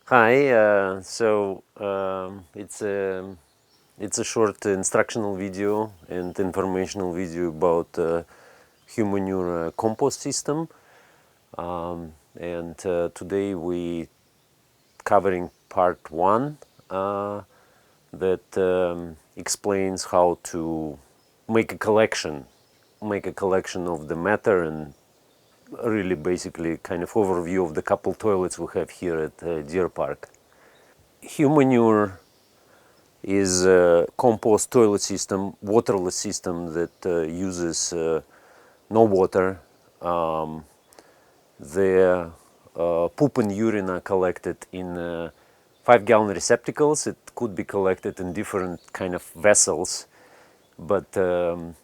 Hi, it's a short instructional video and informational video about Humanure compost system, and today we covering part one that explains how to make a collection, of the matter and really basically kind of overview of the couple toilets we have here at Deer Park. Humanure is a compost toilet system, waterless system that uses no water. Um, the poop and urine are collected in 5-gallon receptacles. It could be collected in different kind of vessels, but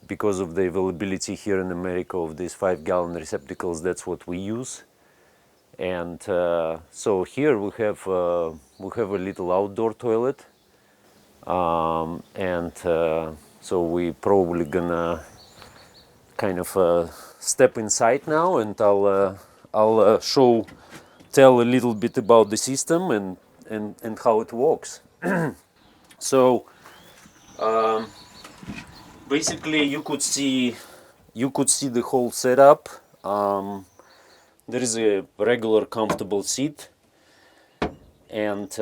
because of the availability here in America of these 5-gallon receptacles, that's what we use. And so here we have a little outdoor toilet. And so we probably gonna kind of step inside now, and I'll tell a little bit about the system and how it works. So basically, you could see the whole setup. There is a regular comfortable seat, and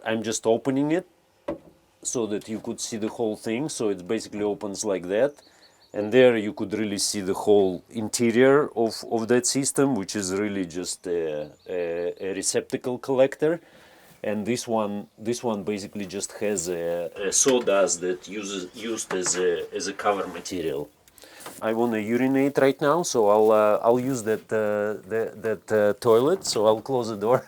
I'm just opening it so that you could see the whole thing. So it basically opens like that. And there you could really see the whole interior of that system, which is really just a receptacle collector. And this one basically just has a sawdust that used as a cover material. I want to urinate right now, so I'll use that toilet. So I'll close the door.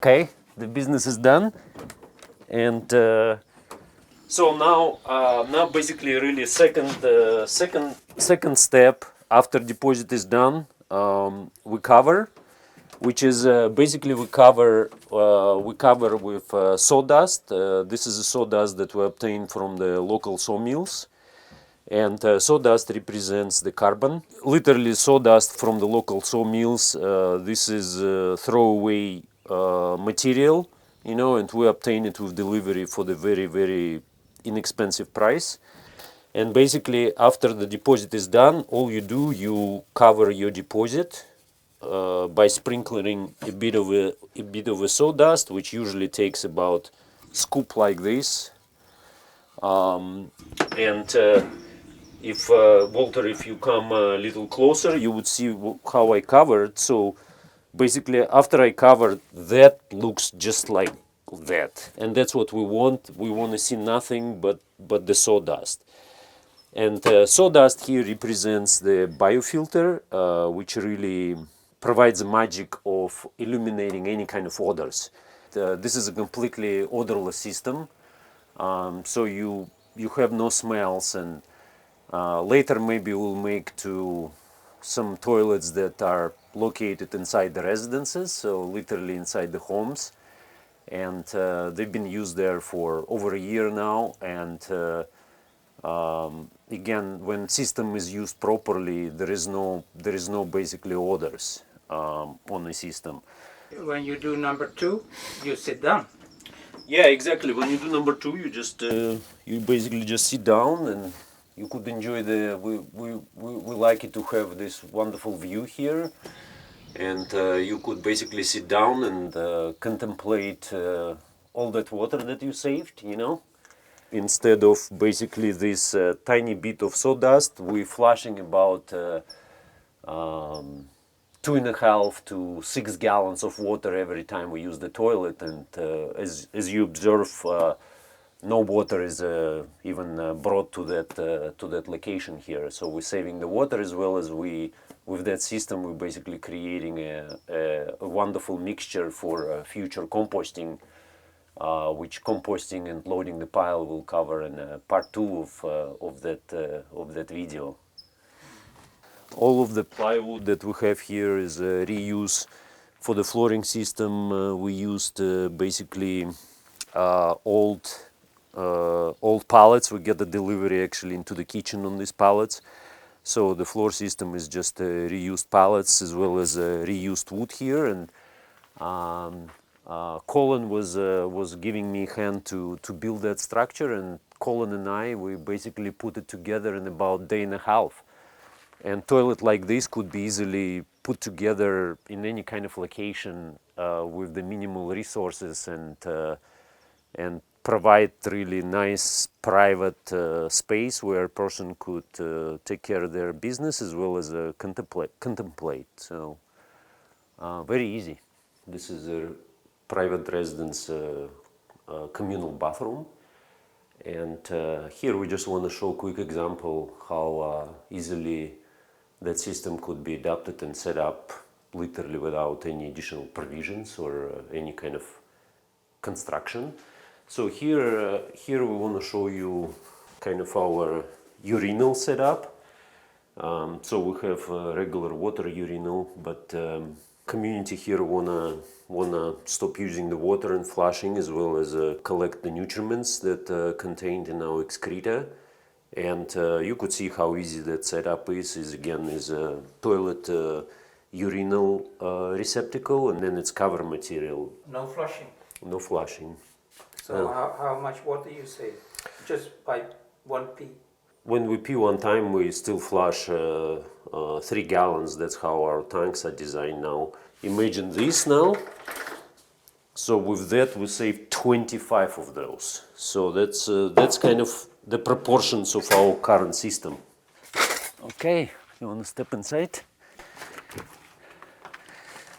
Okay, the business is done, and so now basically really second step after deposit is done, we cover, which is basically we cover with sawdust. This is a sawdust that we obtain from the local sawmills. And sawdust represents the carbon. Literally, sawdust from the local sawmills. This is throwaway material, and we obtain it with delivery for the very, very inexpensive price. And basically, after the deposit is done, all you do, you cover your deposit by sprinkling a bit of a sawdust, which usually takes about scoop like this. And if Walter, if you come a little closer, you would see how I covered. So basically, after I covered, that looks just like that, and that's what we want. We want to see nothing but the sawdust. And sawdust here represents the biofilter, which really provides the magic of illuminating any kind of odors. This is a completely odorless system, so you have no smells. And later maybe we'll make to some toilets that are located inside the residences, so literally inside the homes. And they've been used there for over a year now. And again, when system is used properly, there is no basically odors on the system. When you do number two, you sit down. Yeah, exactly. When you do number two, you basically just sit down, and you could enjoy the. We like it to have this wonderful view here, and you could basically sit down and contemplate all that water that you saved. Instead of basically this tiny bit of sawdust, we're flushing about 2.5 to 6 gallons of water every time we use the toilet. And as you observe, no water is even brought to that location here. So we're saving the water, as well as with that system we're basically creating a wonderful mixture for future composting, which composting and loading the pile will cover in part two of that video. All of the plywood that we have here is reuse. For the flooring system, we used basically old old pallets. We get the delivery actually into the kitchen on these pallets. So the floor system is just reused pallets as well as reused wood here. And Colin was giving me a hand to build that structure, and Colin and I, we basically put it together in about a day and a half. And toilet like this could be easily put together in any kind of location with the minimal resources, and provide really nice private space where a person could take care of their business as well as contemplate. So very easy. This is a private residence communal bathroom. And here we just want to show a quick example how easily that system could be adapted and set up literally without any additional provisions or any kind of construction. So here we want to show you kind of our urinal setup. So we have a regular water urinal, but community here wanna stop using the water and flushing, as well as collect the nutriments that contained in our excreta. And you could see how easy that setup is again a toilet urinal receptacle, and then it's cover material. No flushing. No flushing. So how much water you save? Just by one pee? When we pee one time, we still flush 3 gallons. That's how our tanks are designed now. Imagine this now. So with that, we save 25 of those. So that's kind of the proportions of our current system. Okay, you want to step inside?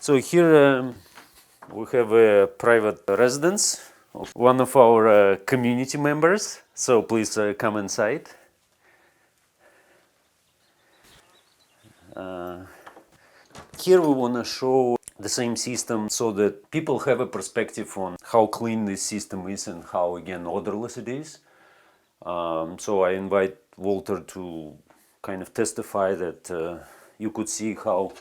So here we have a private residence of one of our community members. So please come inside. Here we want to show the same system so that people have a perspective on how clean this system is and how, again, odorless it is. So I invite Walter to kind of testify that you could see how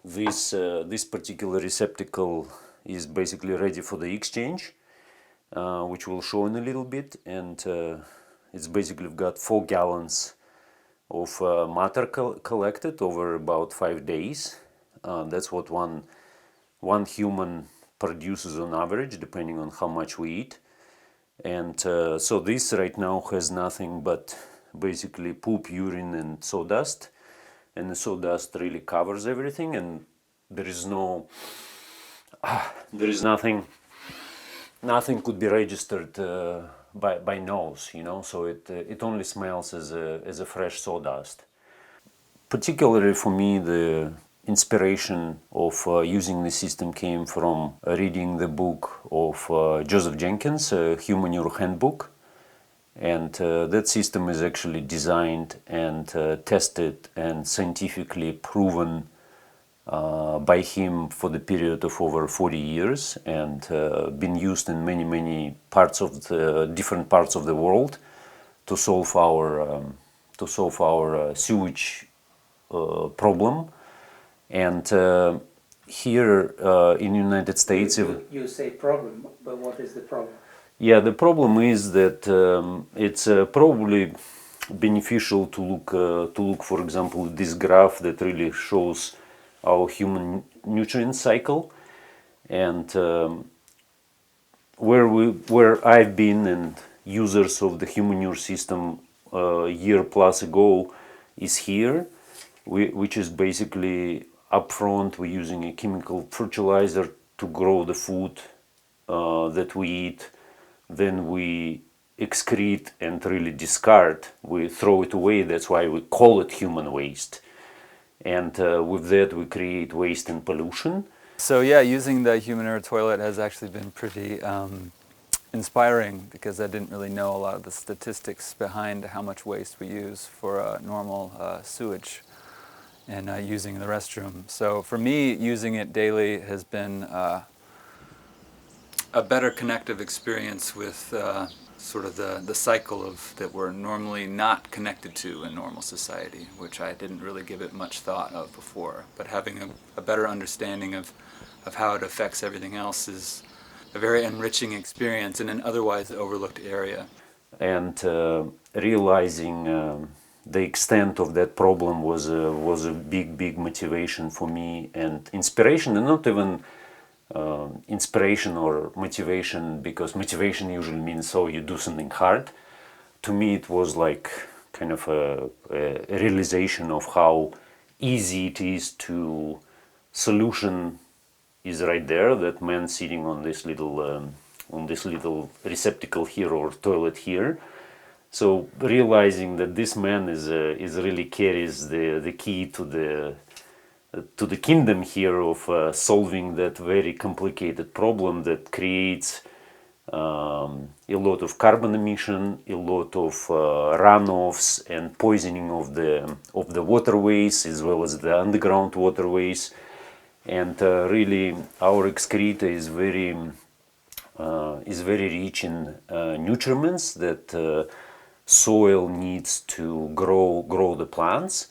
this particular receptacle is basically ready for the exchange, which we'll show in a little bit. And it's basically got 4 gallons of matter collected over about 5 days. That's what one human produces on average, depending on how much we eat. And so this right now has nothing but basically poop, urine, and sawdust. And the sawdust really covers everything, and there is nothing could be registered by nose, you know. So it only smells as a fresh sawdust. Particularly for me, the inspiration of using the system came from reading the book of Joseph Jenkins, Humanure handbook. And that system is actually designed and tested and scientifically proven by him for the period of over 40 years, and been used in many parts of the different parts of the world to solve our sewage problem. And here in the United States, you say problem, but what is the problem? Yeah, the problem is that it's probably beneficial to look, for example, this graph that really shows our human nutrient cycle, and where I've been and users of the Humanure system a year plus ago is here, which is basically upfront we're using a chemical fertilizer to grow the food that we eat. Then we excrete and really discard. We throw it away. That's why we call it human waste. And with that, we create waste and pollution. So yeah, using the Humanure toilet has actually been pretty inspiring, because I didn't really know a lot of the statistics behind how much waste we use for normal sewage and using the restroom. So for me, using it daily has been a better connective experience with sort of the cycle of that we're normally not connected to in normal society, which I didn't really give it much thought of before. But having a better understanding of how it affects everything else is a very enriching experience in an otherwise overlooked area. and realizing the extent of that problem was a big motivation for me and inspiration, and not even inspiration or motivation, because motivation usually means, oh, you do something hard. To me it was like kind of a realization of how easy it is to solution is right there, that man sitting on this little receptacle here or toilet here. So realizing that this man is really carries the key to the kingdom here of solving that very complicated problem that creates a lot of carbon emission, a lot of runoffs and poisoning of the waterways as well as the underground waterways. And really, our excreta is very rich in nutriments that soil needs to grow the plants,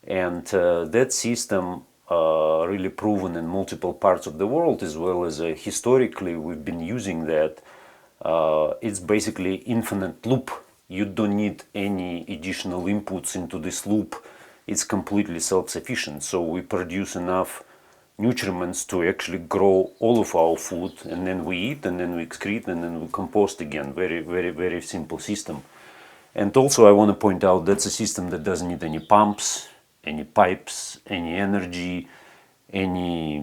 and that system really proven in multiple parts of the world, as well as historically we've been using that. It's basically infinite loop. You don't need any additional inputs into this loop. It's completely self-sufficient. So we produce enough nutriments to actually grow all of our food, and then we eat, and then we excrete, and then we compost again. Very simple system. And also I want to point out that's a system that doesn't need any pumps, any pipes, any energy, any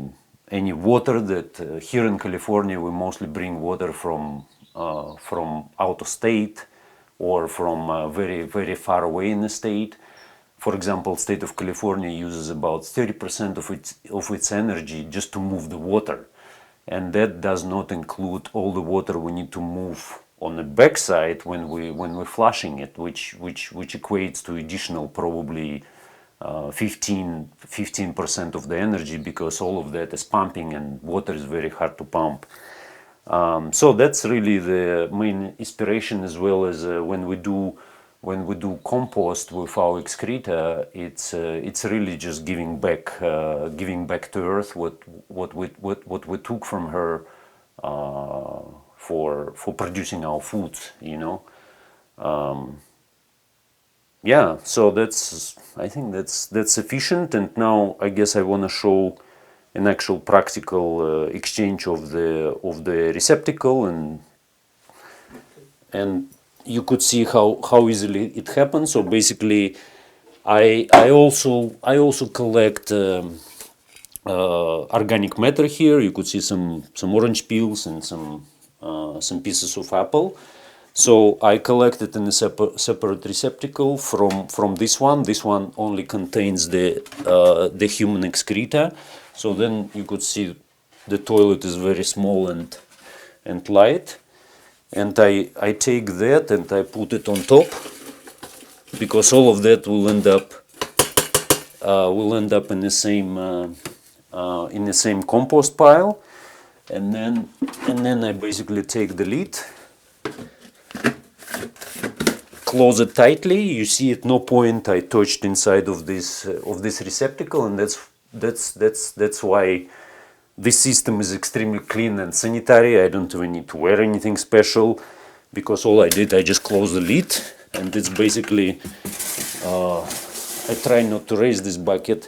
water. That here in California we mostly bring water from out of state or from very far away in the state. For example, state of California uses about 30% of its energy just to move the water, and that does not include all the water we need to move on the backside when we're flushing it, which equates to additional probably 15% of the energy, because all of that is pumping, and water is very hard to pump. So that's really the main inspiration, as well as when we do compost with our excreta, it's really just giving back to earth what we took from her for producing our foods, you know. Yeah, so I think that's sufficient. And now I guess I want to show an actual practical exchange of the receptacle, and you could see how easily it happens. So basically, I also collect organic matter here. You could see some orange peels and some pieces of apple. So I collect it in a separate receptacle from this one. This one only contains the human excreta. So then you could see the toilet is very small and light. And I take that and I put it on top, because all of that will end up in the same compost pile. And then I basically take the lid, close it tightly. You see at no point I touched inside of this receptacle, and that's why this system is extremely clean and sanitary. I don't even need to wear anything special, because all I did, I just closed the lid, and it's basically I try not to raise this bucket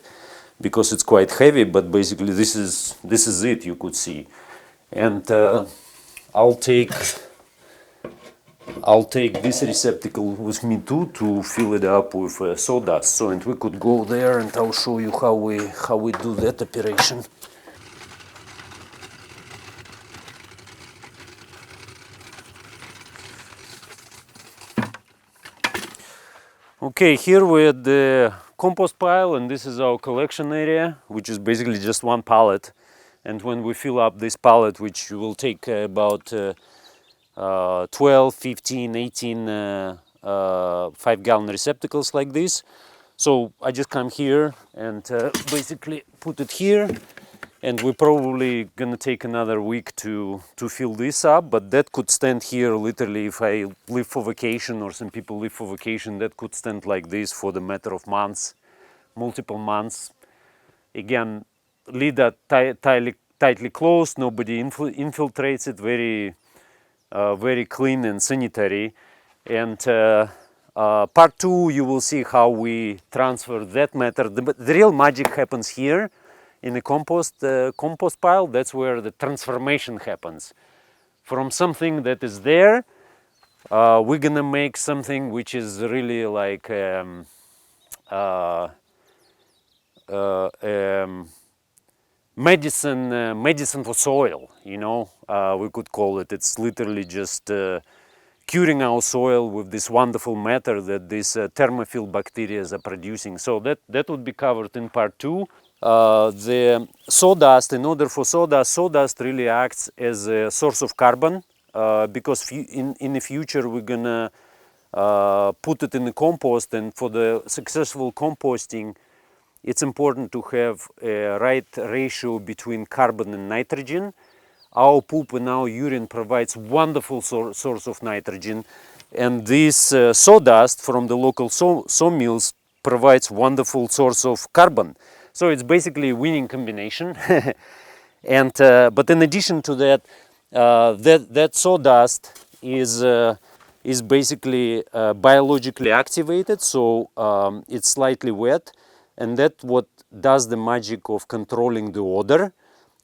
because it's quite heavy, but basically this is it, you could see. And I'll take this receptacle with me too to fill it up with sawdust. So, and we could go there and I'll show you how we do that operation. Okay, here we're at the compost pile, and this is our collection area, which is basically just one pallet. And when we fill up this pallet, which will take about 12, 15, 18 5-gallon receptacles like this. So I just come here and basically put it here, and we're probably gonna take another week to fill this up, but that could stand here literally. If I leave for vacation, or some people leave for vacation, that could stand like this for the matter of months, multiple months. Again, lid are tightly closed, nobody infiltrates it, very clean and sanitary. And part 2, you will see how we transfer that matter. The real magic happens here in the compost pile. That's where the transformation happens. From something that is there, we're gonna make something which is really like medicine for soil, you know, we could call it. It's literally just curing our soil with this wonderful matter that these thermophile bacteria are producing. So that would be covered in part 2. The sawdust, in order for sawdust really acts as a source of carbon, because in the future we're gonna put it in the compost, and for the successful composting, it's important to have a right ratio between carbon and nitrogen. Our poop and our urine provides wonderful source of nitrogen, and this sawdust from the local sawmills provides wonderful source of carbon. So it's basically a winning combination. And but in addition to that, that sawdust is basically biologically activated, so it's slightly wet, and that's what does the magic of controlling the odor.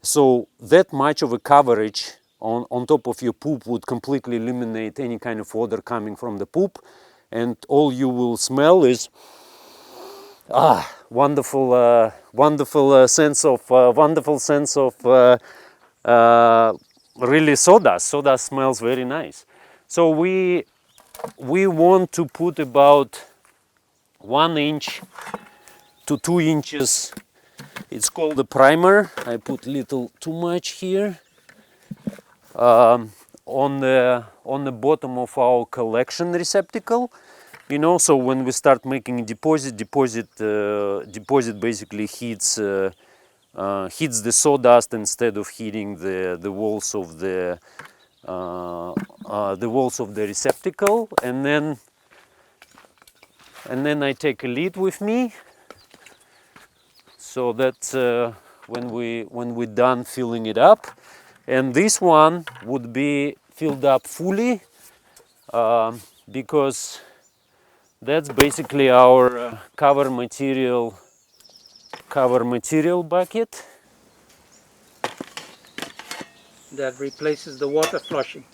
So that much of a coverage on top of your poop would completely eliminate any kind of odor coming from the poop, and all you will smell is wonderful sense of really sawdust. Sawdust smells very nice. So we want to put about 1 inch to 2 inches. It's called a primer. I put little too much here. On the bottom of our collection receptacle, you know. So when we start making a deposit basically heats the sawdust instead of heating the walls of the receptacle, and then I take a lid with me. So that's when we're done filling it up, and this one would be filled up fully, because that's basically our cover material bucket. That replaces the water flushing.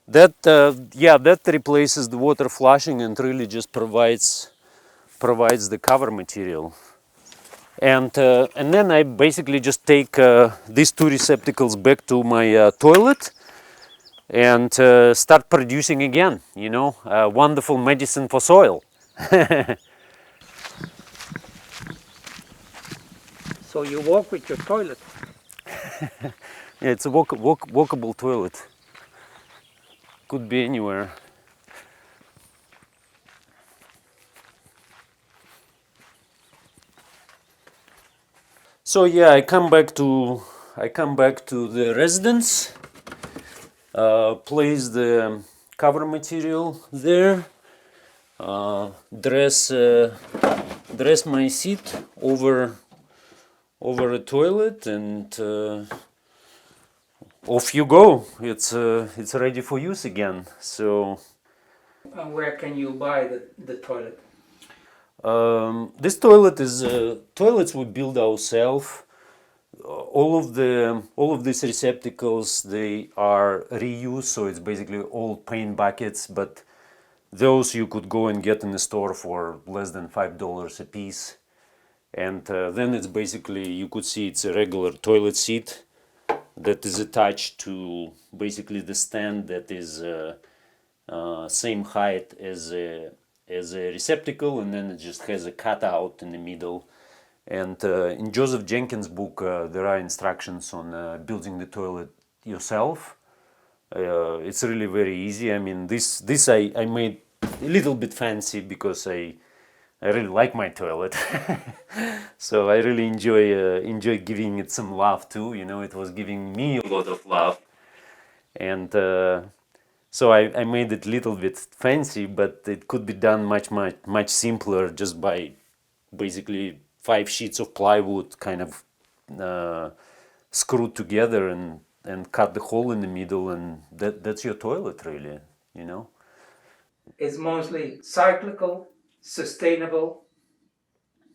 That that replaces the water flushing and really just provides the cover material. And then I basically just take these 2 receptacles back to my toilet and start producing again, you know, wonderful medicine for soil. So you walk with your toilet. Yeah, it's a walkable toilet. Could be anywhere. So yeah, I come back to the residence, place the cover material there, dress my seat over a toilet, and off you go. It's ready for use again. So And where can you buy the toilet? this toilet is toilets we build ourselves. All of these receptacles, they are reused, so it's basically old paint buckets, but those you could go and get in the store for less than $5 a piece. And then it's basically, you could see it's a regular toilet seat that is attached to basically the stand that is same height as a receptacle, and then it just has a cutout in the middle. And in Joseph Jenkins' book, there are instructions on building the toilet yourself. It's really very easy. I mean, this I made a little bit fancy because I really like my toilet. So I really enjoy giving it some love too. You know, it was giving me a lot of love, and so I made it a little bit fancy, but it could be done much simpler just by basically 5 sheets of plywood kind of screwed together and cut the hole in the middle, and that's your toilet really, you know. is mostly cyclical, sustainable,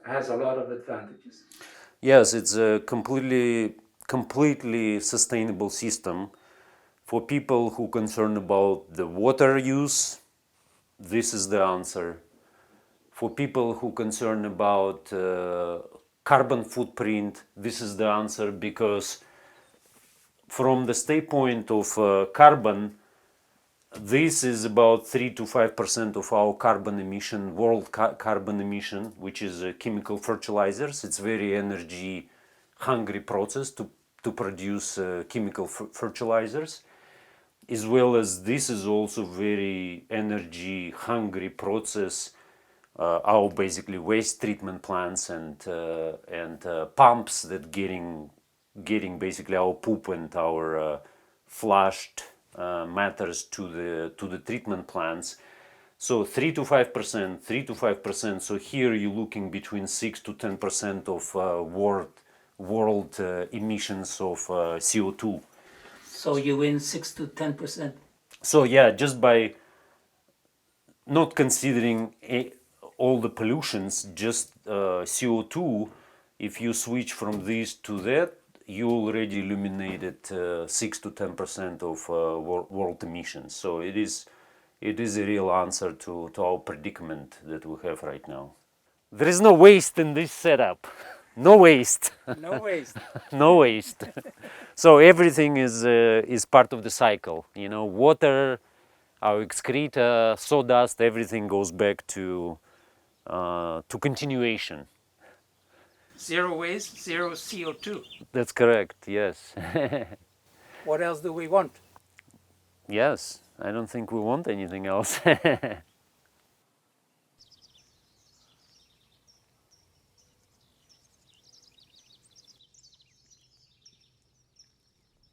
has a lot of advantages. Yes, it's a completely sustainable system. For people who are concerned about the water use, this is the answer. For people who are concerned about carbon footprint, this is the answer, because from the standpoint of carbon, this is about 3 to 5% of our carbon emission, world carbon emission, which is chemical fertilizers. It's very energy hungry process to produce chemical fertilizers, as well as this is also very energy hungry process. Our basically waste treatment plants and pumps that getting basically our poop and our flushed matters to the treatment plants. So 3 to 5%. So here you're looking between 6 to 10% of world emissions of CO2. So you win 6 to 10%. So yeah, just by not considering all the pollutions, just CO2, if you switch from this to that, you already eliminated 6 to 10% of world emissions. So it is a real answer to our predicament that we have right now. There is no waste in this setup. No waste. No waste. No waste. So everything is part of the cycle. You know, water, our excreta, sawdust, everything goes back to continuation. Zero waste, zero CO2. That's correct. Yes. What else do we want? Yes. I don't think we want anything else.